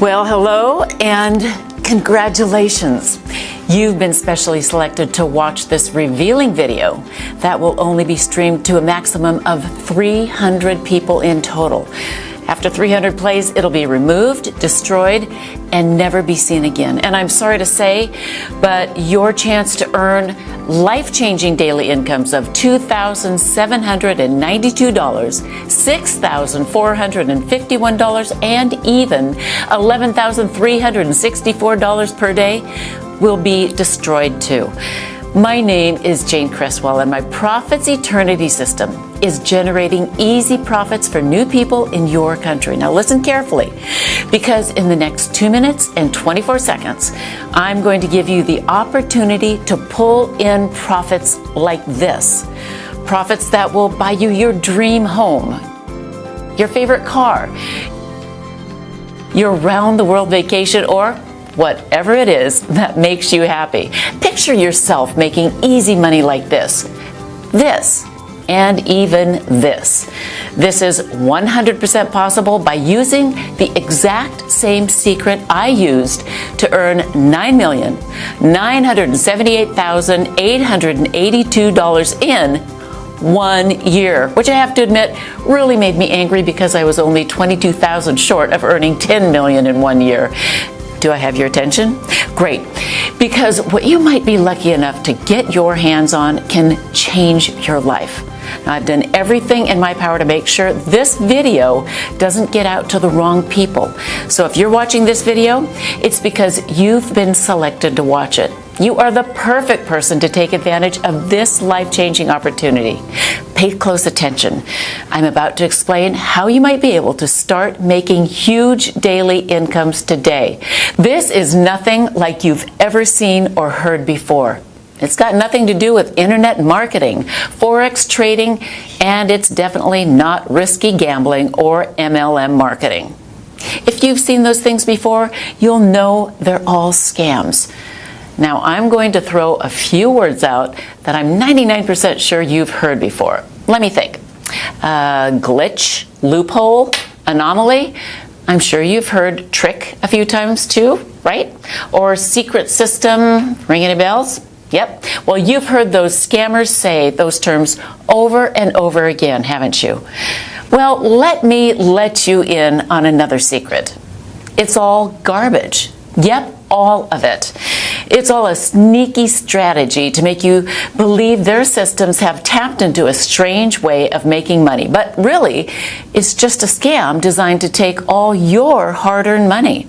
Well, hello and congratulations. You've been specially selected to watch this revealing video that will only be streamed to a maximum of 300 people in total. After 300 plays, it'll be removed, destroyed, and never be seen again. And I'm sorry to say, but your chance to earn life-changing daily incomes of $2,792, $6,451, and even $11,364 per day will be destroyed too. My name is Jane Cresswell, and my Profits Eternity system is generating easy profits for new people in your country. Now listen carefully, because in the next 2 minutes and 24 seconds, I'm going to give you the opportunity to pull in profits like this. Profits that will buy you your dream home, your favorite car, your round-the-world vacation, or whatever it is that makes you happy. Picture yourself making easy money like this, and even this. This is 100% possible by using the exact same secret I used to earn $9,978,882 in 1 year, which I have to admit really made me angry because I was only 22,000 short of earning 10 million in 1 year. Do I have your attention? Great, because what you might be lucky enough to get your hands on can change your life. Now, I've done everything in my power to make sure this video doesn't get out to the wrong people. So if you're watching this video, it's because you've been selected to watch it. You are the perfect person to take advantage of this life-changing opportunity. Pay close attention. I'm about to explain how you might be able to start making huge daily incomes today. This is nothing like you've ever seen or heard before. It's got nothing to do with internet marketing, forex trading, and it's definitely not risky gambling or MLM marketing. If you've seen those things before, you'll know they're all scams. Now, I'm going to throw a few words out that I'm 99% sure you've heard before. Let me think. Glitch, loophole, anomaly. I'm sure you've heard trick a few times too, right? Or secret system, ring any bells? Yep. Well, you've heard those scammers say those terms over and over again, haven't you? Well, let me let you in on another secret. It's all garbage. Yep, all of it. It's all a sneaky strategy to make you believe their systems have tapped into a strange way of making money. But really, it's just a scam designed to take all your hard-earned money.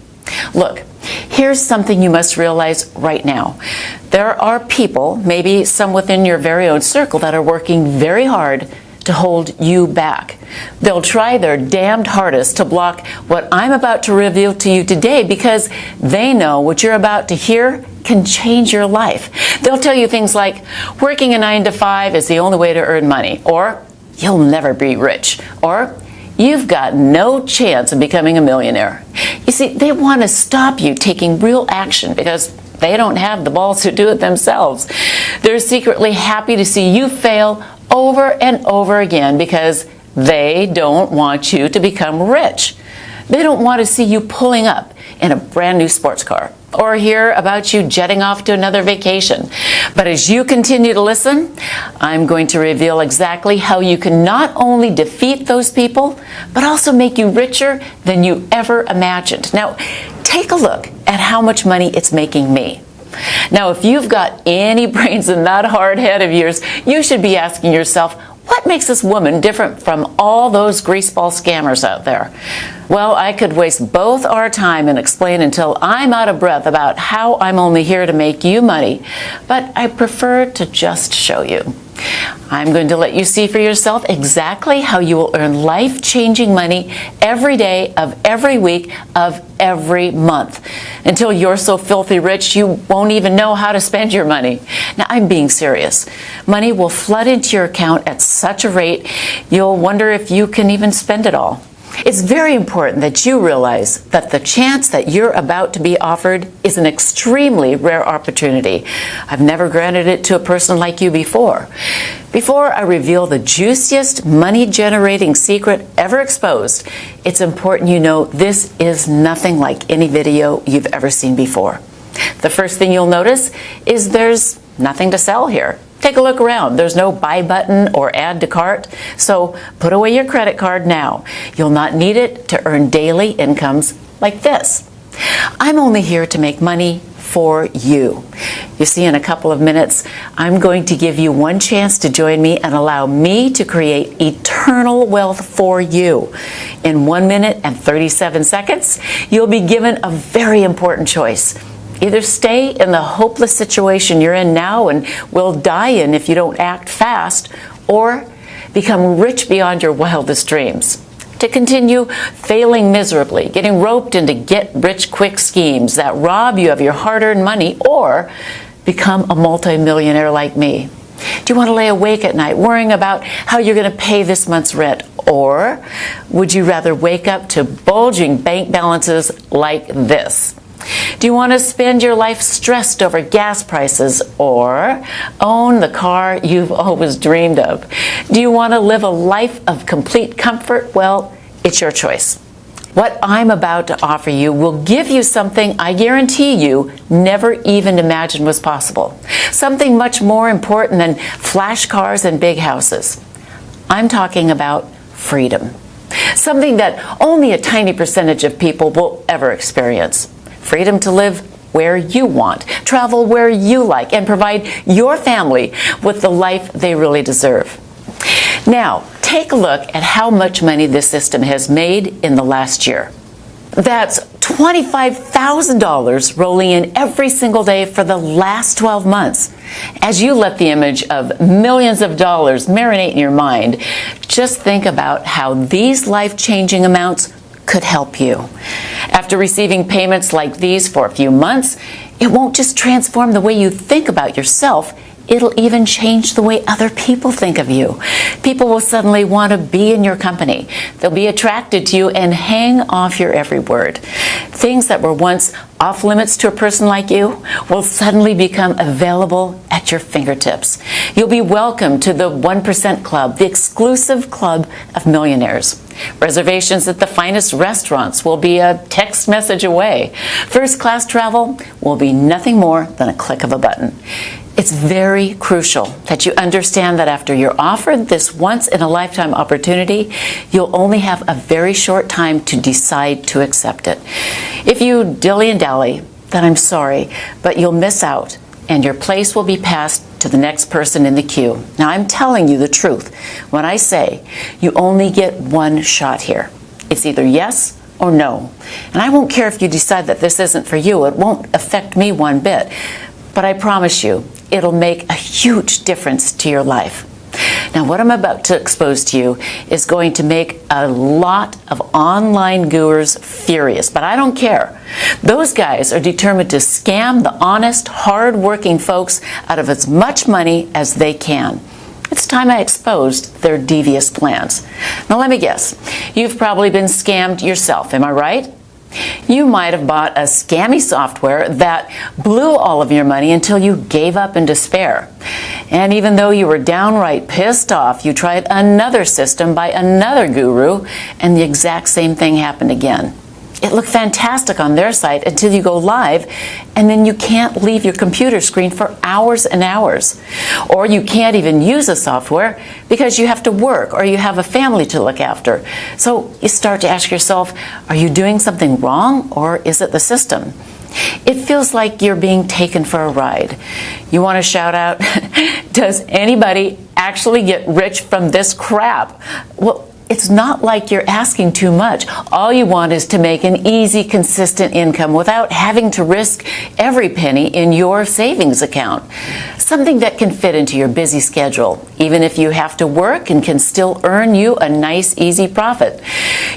Look, here's something you must realize right now. There are people, maybe some within your very own circle, that are working very hard to hold you back. They'll try their damned hardest to block what I'm about to reveal to you today because they know what you're about to hear can change your life. They'll tell you things like, working a 9-to-5 is the only way to earn money, or you'll never be rich, or you've got no chance of becoming a millionaire. You see, they want to stop you taking real action because they don't have the balls to do it themselves. They're secretly happy to see you fail over and over again because they don't want you to become rich. They don't want to see you pulling up in a brand new sports car or hear about you jetting off to another vacation. But as you continue to listen, I'm going to reveal exactly how you can not only defeat those people, but also make you richer than you ever imagined. Now, take a look at how much money it's making me. Now, if you've got any brains in that hard head of yours, you should be asking yourself, what makes this woman different from all those greaseball scammers out there? Well, I could waste both our time and explain until I'm out of breath about how I'm only here to make you money, but I prefer to just show you. I'm going to let you see for yourself exactly how you will earn life-changing money every day of every week of every month until you're so filthy rich you won't even know how to spend your money. Now, I'm being serious. Money will flood into your account at such a rate you'll wonder if you can even spend it all. It's very important that you realize that the chance that you're about to be offered is an extremely rare opportunity. I've never granted it to a person like you before. Before I reveal the juiciest money-generating secret ever exposed, it's important you know this is nothing like any video you've ever seen before. The first thing you'll notice is there's nothing to sell here. Take a look around. There's no buy button or add to cart, so put away your credit card now. You'll not need it to earn daily incomes like this. I'm only here to make money for you. You see, in a couple of minutes, I'm going to give you one chance to join me and allow me to create eternal wealth for you. In 1 minute and 37 seconds, you'll be given a very important choice. Either stay in the hopeless situation you're in now and will die in if you don't act fast, or become rich beyond your wildest dreams. To continue failing miserably, getting roped into get-rich-quick schemes that rob you of your hard-earned money, or become a multimillionaire like me. Do you want to lay awake at night worrying about how you're going to pay this month's rent? Or would you rather wake up to bulging bank balances like this? Do you want to spend your life stressed over gas prices, or own the car you've always dreamed of? Do you want to live a life of complete comfort? Well, it's your choice. What I'm about to offer you will give you something I guarantee you never even imagined was possible. Something much more important than flash cars and big houses. I'm talking about freedom. Something that only a tiny percentage of people will ever experience. Freedom to live where you want, travel where you like, and provide your family with the life they really deserve. Now, take a look at how much money this system has made in the last year. That's $25,000 rolling in every single day for the last 12 months. As you let the image of millions of dollars marinate in your mind, just think about how these life-changing amounts could help you. After receiving payments like these for a few months, it won't just transform the way you think about yourself, it'll even change the way other people think of you. People will suddenly want to be in your company. They'll be attracted to you and hang off your every word. Things that were once off limits to a person like you will suddenly become available at your fingertips. You'll be welcome to the 1% Club, the exclusive club of millionaires. Reservations at the finest restaurants will be a text message away. First-class travel will be nothing more than a click of a button. It's very crucial that you understand that after you're offered this once-in-a-lifetime opportunity, you'll only have a very short time to decide to accept it. If you dilly and dally, then I'm sorry, but you'll miss out, and your place will be passed to the next person in the queue. Now, I'm telling you the truth when I say you only get one shot here. It's either yes or no. And I won't care if you decide that this isn't for you. It won't affect me one bit. But I promise you, it'll make a huge difference to your life. Now, what I'm about to expose to you is going to make a lot of online gurus furious, but I don't care. Those guys are determined to scam the honest, hard-working folks out of as much money as they can. It's time I exposed their devious plans. Now, let me guess. You've probably been scammed yourself, am I right? You might have bought a scammy software that blew all of your money until you gave up in despair. And even though you were downright pissed off, you tried another system by another guru, and the exact same thing happened again. It looked fantastic on their site until you go live, and then you can't leave your computer screen for hours and hours. Or you can't even use the software because you have to work or you have a family to look after. So you start to ask yourself, are you doing something wrong, or is it the system? It feels like you're being taken for a ride. You want to shout out, does anybody actually get rich from this crap? Well, it's not like you're asking too much. All you want is to make an easy, consistent income without having to risk every penny in your savings account. Something that can fit into your busy schedule, even if you have to work and can still earn you a nice, easy profit.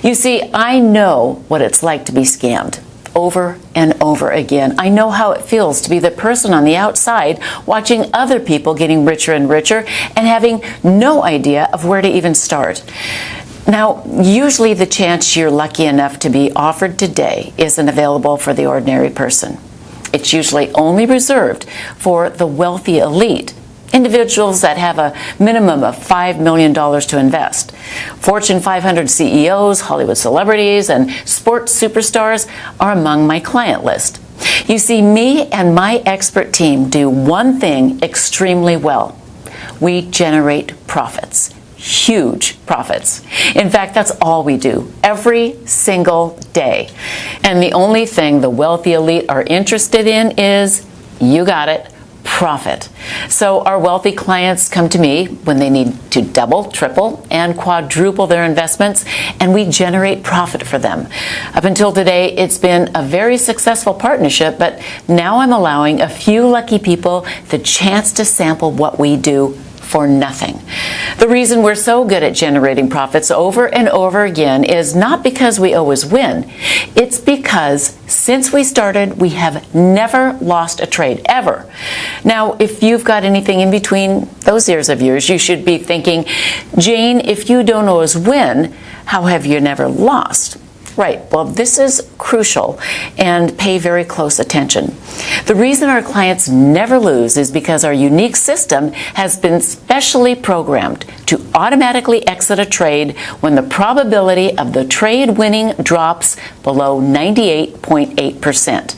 You see, I know what it's like to be scammed. Over and over again. I know how it feels to be the person on the outside watching other people getting richer and richer and having no idea of where to even start. Now, usually the chance you're lucky enough to be offered today isn't available for the ordinary person. It's usually only reserved for the wealthy elite, individuals that have a minimum of $5 million to invest. Fortune 500 CEOs, Hollywood celebrities, and sports superstars are among my client list. You see, me and my expert team do one thing extremely well. We generate profits. Huge profits. In fact, that's all we do every single day. And the only thing the wealthy elite are interested in is, you got it, profit. So our wealthy clients come to me when they need to double, triple, and quadruple their investments, and we generate profit for them. Up until today, it's been a very successful partnership, but now I'm allowing a few lucky people the chance to sample what we do for nothing. The reason we're so good at generating profits over and over again is not because we always win. It's because since we started, we have never lost a trade, ever. Now, if you've got anything in between those ears of yours, you should be thinking, Jane, if you don't always win, how have you never lost? Right, well, this is crucial, and pay very close attention. The reason our clients never lose is because our unique system has been specially programmed to automatically exit a trade when the probability of the trade winning drops below 98.8%.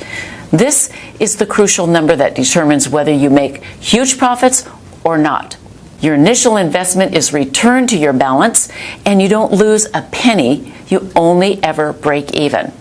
This is the crucial number that determines whether you make huge profits or not. Your initial investment is returned to your balance, and you don't lose a penny. You only ever break even.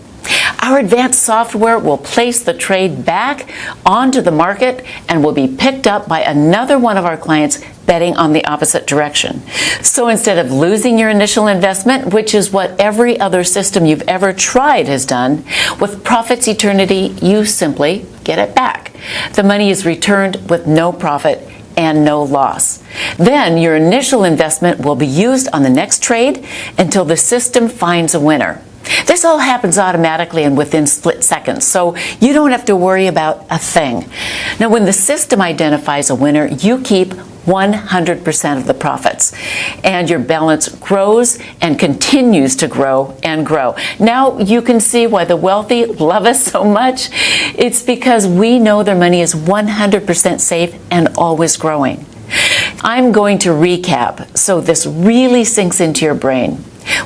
Our advanced software will place the trade back onto the market and will be picked up by another one of our clients betting on the opposite direction. So instead of losing your initial investment, which is what every other system you've ever tried has done, with Profits Eternity, you simply get it back. The money is returned with no profit and no loss. Then your initial investment will be used on the next trade until the system finds a winner. This all happens automatically and within split seconds, so you don't have to worry about a thing. Now, when the system identifies a winner, you keep 100% of the profits, and your balance grows and continues to grow and grow. Now you can see why the wealthy love us so much. It's because we know their money is 100% safe and always growing. I'm going to recap so this really sinks into your brain.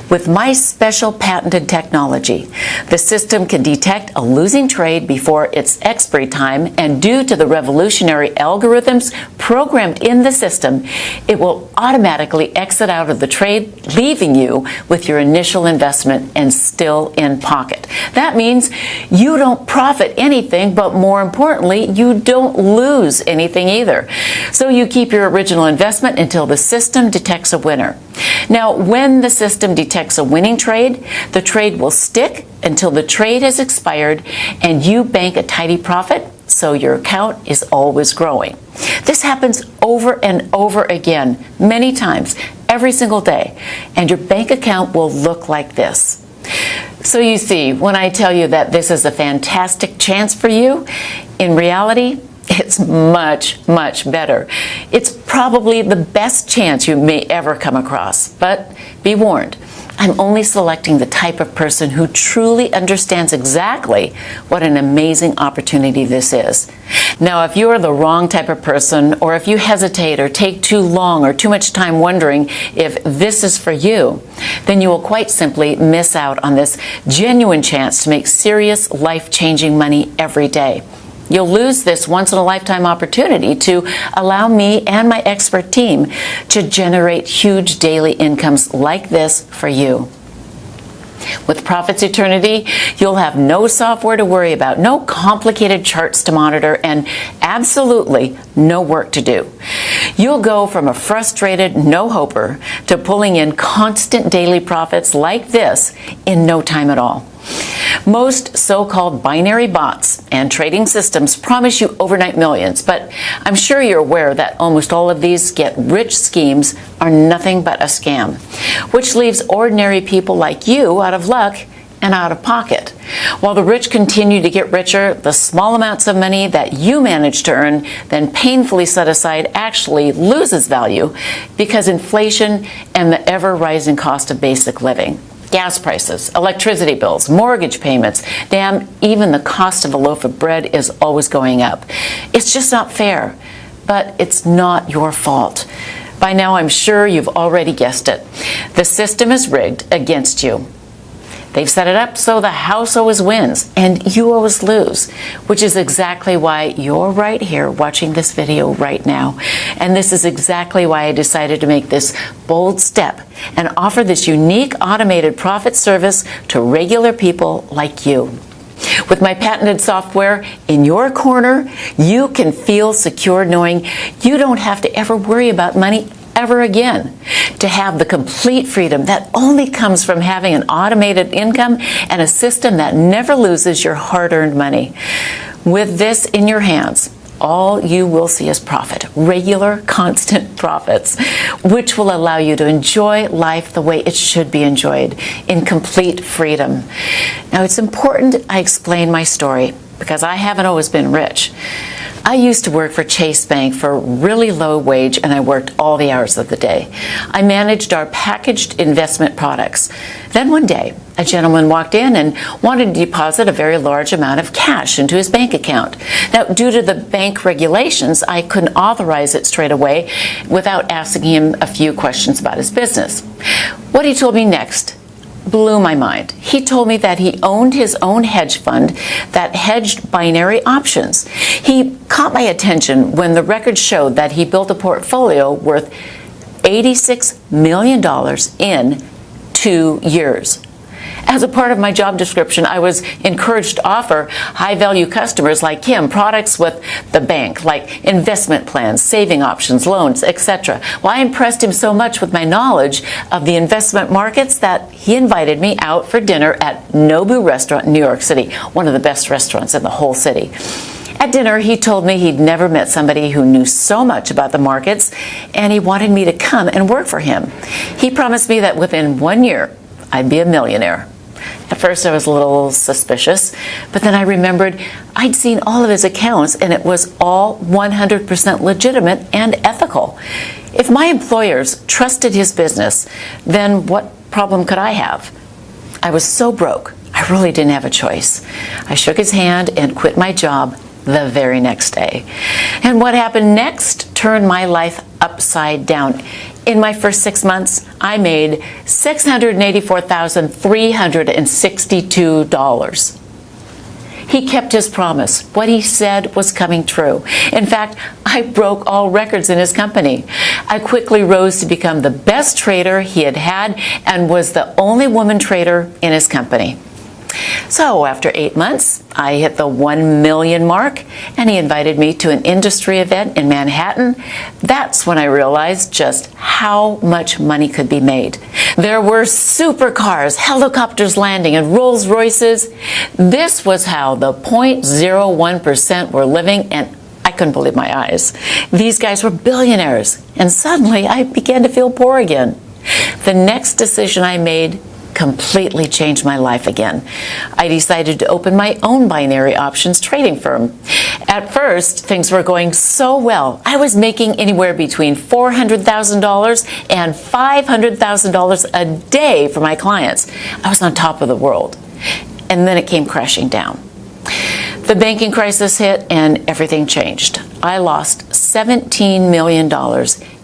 With my special patented technology, the system can detect a losing trade before its expiry time, and due to the revolutionary algorithms programmed in the system, it will automatically exit out of the trade, leaving you with your initial investment and still in pocket. That means you don't profit anything, but more importantly, you don't lose anything either. So you keep your original investment until the system detects a winner. Now, when the system detects a winning trade, the trade will stick until the trade has expired and you bank a tidy profit, so your account is always growing. This happens over and over again, many times, every single day, and your bank account will look like this. So you see, when I tell you that this is a fantastic chance for you, in reality, it's much, much better. It's probably the best chance you may ever come across. But be warned, I'm only selecting the type of person who truly understands exactly what an amazing opportunity this is. Now, if you are the wrong type of person, or if you hesitate or take too long or too much time wondering if this is for you, then you will quite simply miss out on this genuine chance to make serious, life-changing money every day. You'll lose this once-in-a-lifetime opportunity to allow me and my expert team to generate huge daily incomes like this for you. With Profits Eternity, you'll have no software to worry about, no complicated charts to monitor, and absolutely no work to do. You'll go from a frustrated no-hoper to pulling in constant daily profits like this in no time at all. Most so-called binary bots and trading systems promise you overnight millions, but I'm sure you're aware that almost all of these get-rich schemes are nothing but a scam, which leaves ordinary people like you out of luck and out of pocket. While the rich continue to get richer, the small amounts of money that you manage to earn, then painfully set aside, actually loses value because inflation and the ever-rising cost of basic living. Gas prices, electricity bills, mortgage payments, damn, even the cost of a loaf of bread is always going up. It's just not fair, but it's not your fault. By now, I'm sure you've already guessed it. The system is rigged against you. They've set it up so the house always wins and you always lose, which is exactly why you're right here watching this video right now. And this is exactly why I decided to make this bold step and offer this unique automated profit service to regular people like you. With my patented software in your corner, you can feel secure knowing you don't have to ever worry about money ever again. To have the complete freedom that only comes from having an automated income and a system that never loses your hard-earned money. With this in your hands, all you will see is profit, regular, constant profits, which will allow you to enjoy life the way it should be enjoyed, in complete freedom. Now, it's important I explain my story because I haven't always been rich. I used to work for Chase Bank for a really low wage, and I worked all the hours of the day. I managed our packaged investment products. Then one day, a gentleman walked in and wanted to deposit a very large amount of cash into his bank account. Now, due to the bank regulations, I couldn't authorize it straight away without asking him a few questions about his business. What he told me next blew my mind. He told me that he owned his own hedge fund that hedged binary options. He caught my attention when the records showed that he built a portfolio worth $86 million in 2 years. As a part of my job description, I was encouraged to offer high-value customers like him products with the bank, like investment plans, saving options, loans, etc. Well, I impressed him so much with my knowledge of the investment markets that he invited me out for dinner at Nobu Restaurant in New York City, one of the best restaurants in the whole city. At dinner, he told me he'd never met somebody who knew so much about the markets, and he wanted me to come and work for him. He promised me that within 1 year, I'd be a millionaire. At first, I was a little suspicious, but then I remembered I'd seen all of his accounts, and it was all 100% legitimate and ethical. If my employers trusted his business, then what problem could I have? I was so broke, I really didn't have a choice. I shook his hand and quit my job the very next day. And what happened next turned my life upside down. In my first 6 months, I made $684,362. He kept his promise. What he said was coming true. In fact, I broke all records in his company. I quickly rose to become the best trader he had had and was the only woman trader in his company. So after 8 months, I hit the 1 million mark, and he invited me to an industry event in Manhattan. That's when I realized just how much money could be made. There were supercars, helicopters landing, and Rolls Royces. This was how the 0.01% were living, and I couldn't believe my eyes. These guys were billionaires, and suddenly I began to feel poor again. The next decision I made completely changed my life again. I decided to open my own binary options trading firm. At first, things were going so well. I was making anywhere between $400,000 and $500,000 a day for my clients. I was on top of the world. And then it came crashing down. The banking crisis hit and everything changed. I lost $17 million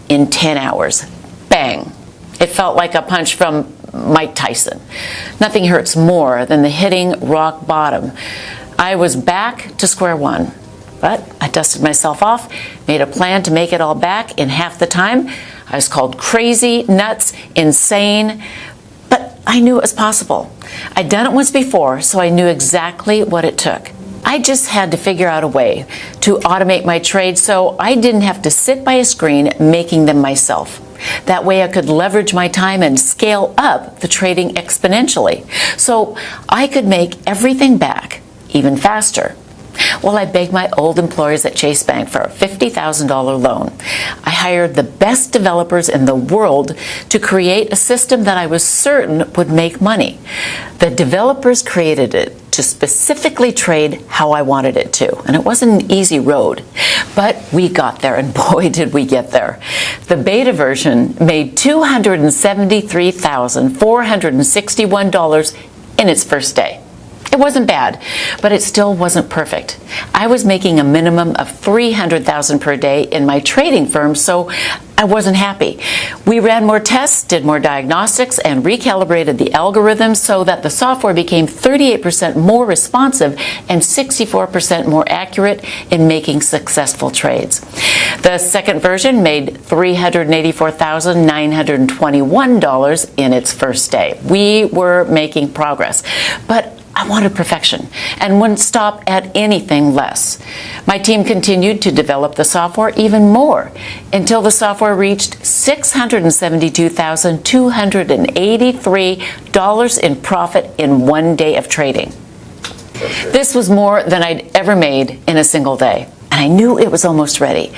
in 10 hours. Bang. It felt like a punch from Mike Tyson. Nothing hurts more than the hitting rock bottom. I was back to square one, but I dusted myself off, made a plan to make it all back in half the time. I was called crazy, nuts, insane, but I knew it was possible. I'd done it once before, so I knew exactly what it took. I just had to figure out a way to automate my trade so I didn't have to sit by a screen making them myself. That way I could leverage my time and scale up the trading exponentially, so I could make everything back even faster. Well, I begged my old employers at Chase Bank for a $50,000 loan. I hired the best developers in the world to create a system that I was certain would make money. The developers created it to specifically trade how I wanted it to. And it wasn't an easy road, but we got there, and boy, did we get there. The beta version made $273,461 in its first day. It wasn't bad, but it still wasn't perfect. I was making a minimum of $300,000 per day in my trading firm, so I wasn't happy. We ran more tests, did more diagnostics, and recalibrated the algorithms so that the software became 38% more responsive and 64% more accurate in making successful trades. The second version made $384,921 in its first day. We were making progress, but I wanted perfection and wouldn't stop at anything less. My team continued to develop the software even more until the software reached $672,283 in profit in one day of trading. This was more than I'd ever made in a single day. And I knew it was almost ready.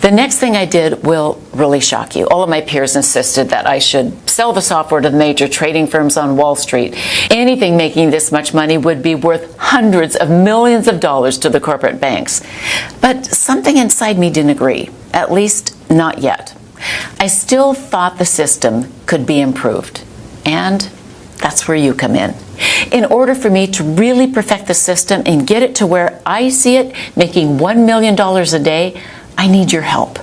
The next thing I did will really shock you. All of my peers insisted that I should sell the software to the major trading firms on Wall Street. Anything making this much money would be worth hundreds of millions of dollars to the corporate banks. But something inside me didn't agree, at least not yet. I still thought the system could be improved. And that's where you come in. In order for me to really perfect the system and get it to where I see it making $1 million a day, I need your help.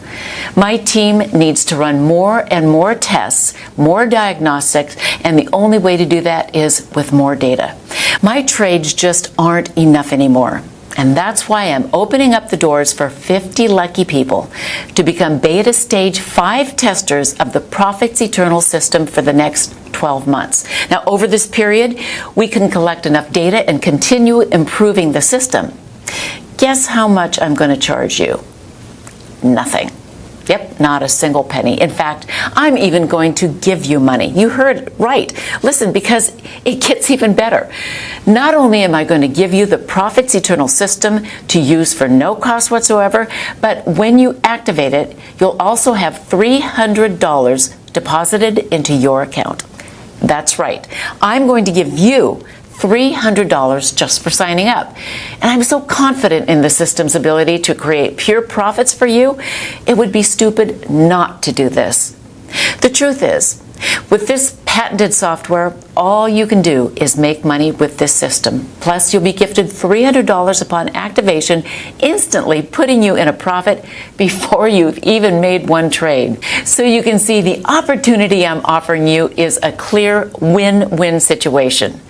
My team needs to run more and more tests, more diagnostics, and the only way to do that is with more data. My trades just aren't enough anymore. And that's why I'm opening up the doors for 50 lucky people to become beta stage 5 testers of the Profits Eternal system for the next 12 months. Now, over this period, we can collect enough data and continue improving the system. Guess how much I'm going to charge you? Nothing. Yep, not a single penny. In fact, I'm even going to give you money. You heard right. Listen, because it gets even better. Not only am I going to give you the Profits Eternal system to use for no cost whatsoever, but when you activate it, you'll also have $300 deposited into your account. That's right. I'm going to give you $300 just for signing up. And I'm so confident in the system's ability to create pure profits for you, it would be stupid not to do this. The truth is, with this patented software, all you can do is make money with this system. Plus, you'll be gifted $300 upon activation, instantly putting you in a profit before you've even made one trade. So you can see the opportunity I'm offering you is a clear win-win situation.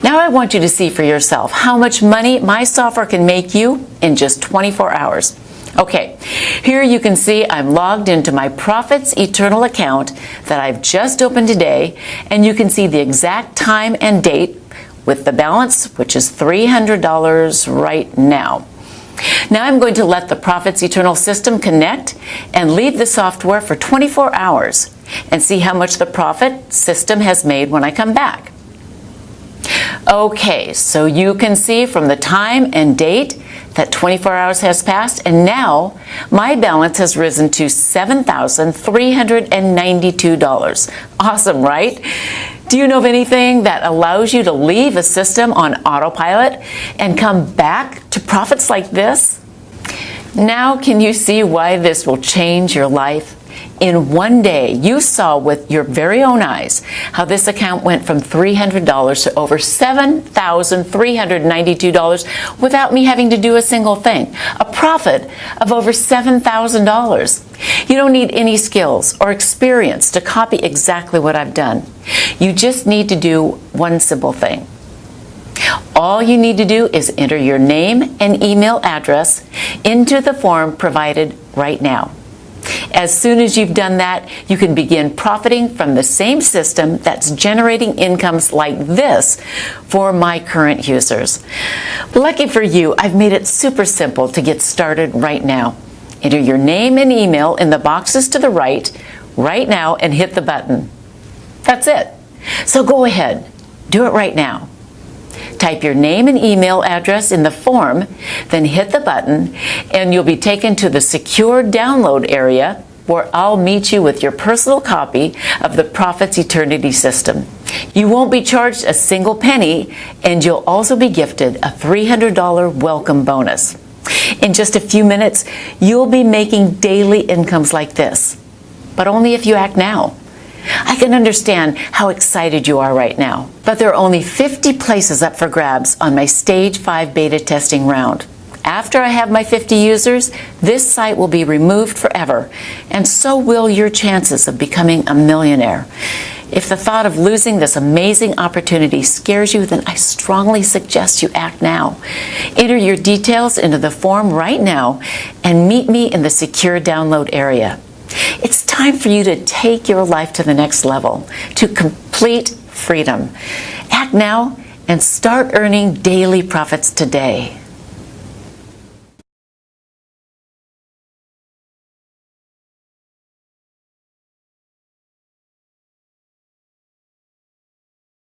Now I want you to see for yourself how much money my software can make you in just 24 hours. Okay, here you can see I'm logged into my Profits Eternal account that I've just opened today, and you can see the exact time and date with the balance, which is $300 right now. Now I'm going to let the Profits Eternal system connect and leave the software for 24 hours and see how much the profit system has made when I come back. Okay, so you can see from the time and date that 24 hours has passed, and now my balance has risen to $7,392. Awesome, right? Do you know of anything that allows you to leave a system on autopilot and come back to profits like this? Now can you see why this will change your life? In one day, you saw with your very own eyes how this account went from $300 to over $7,392 without me having to do a single thing. A profit of over $7,000. You don't need any skills or experience to copy exactly what I've done. You just need to do one simple thing. All you need to do is enter your name and email address into the form provided right now. As soon as you've done that, you can begin profiting from the same system that's generating incomes like this for my current users. Lucky for you, I've made it super simple to get started right now. Enter your name and email in the boxes to the right now, and hit the button. That's it. So go ahead, do it right now. Type your name and email address in the form, then hit the button, and you'll be taken to the secure download area where I'll meet you with your personal copy of the Profits Eternity system. You won't be charged a single penny, and you'll also be gifted a $300 welcome bonus. In just a few minutes, you'll be making daily incomes like this, but only if you act now. I can understand how excited you are right now, but there are only 50 places up for grabs on my Stage 5 beta testing round. After I have my 50 users, this site will be removed forever, and so will your chances of becoming a millionaire. If the thought of losing this amazing opportunity scares you, then I strongly suggest you act now. Enter your details into the form right now and meet me in the secure download area. It's time for you to take your life to the next level, to complete freedom. Act now and start earning daily profits today.